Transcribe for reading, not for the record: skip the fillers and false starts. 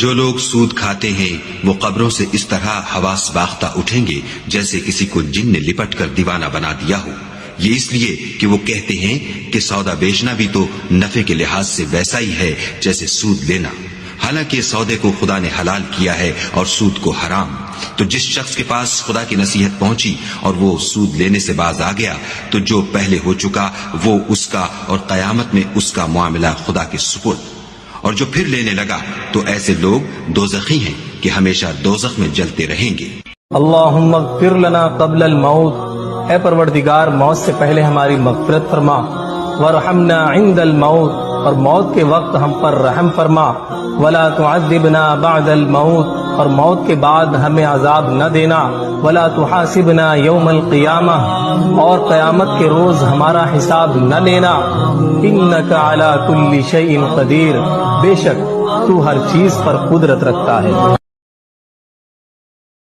جو لوگ سود کھاتے ہیں وہ قبروں سے اس طرح حواس باختہ اٹھیں گے جیسے کسی کو جن نے لپٹ کر دیوانہ بنا دیا ہو، یہ اس لیے کہ وہ کہتے ہیں کہ سودا بیچنا بھی تو نفع کے لحاظ سے ویسا ہی ہے جیسے سود لینا، حالانکہ سودے کو خدا نے حلال کیا ہے اور سود کو حرام۔ تو جس شخص کے پاس خدا کی نصیحت پہنچی اور وہ سود لینے سے باز آ گیا تو جو پہلے ہو چکا وہ اس کا، اور قیامت میں اس کا معاملہ خدا کے سپرد۔ اور جو پھر لینے لگا تو ایسے لوگ دوزخی ہیں کہ ہمیشہ دوزخ میں جلتے رہیں گے۔ اللہم اغفر لنا قبل الموت، اے پروردگار موت سے پہلے ہماری مغفرت فرما، وارحمنا عند الموت، اور موت کے وقت ہم پر رحم فرما، ولا تعذبنا بعد الموت، اور موت کے بعد ہمیں عذاب نہ دینا، ولا تحاسبنا یوم القیامہ، اور قیامت کے روز ہمارا حساب نہ لینا، انک علی کل شیء قدیر، بے شک تو ہر چیز پر قدرت رکھتا ہے۔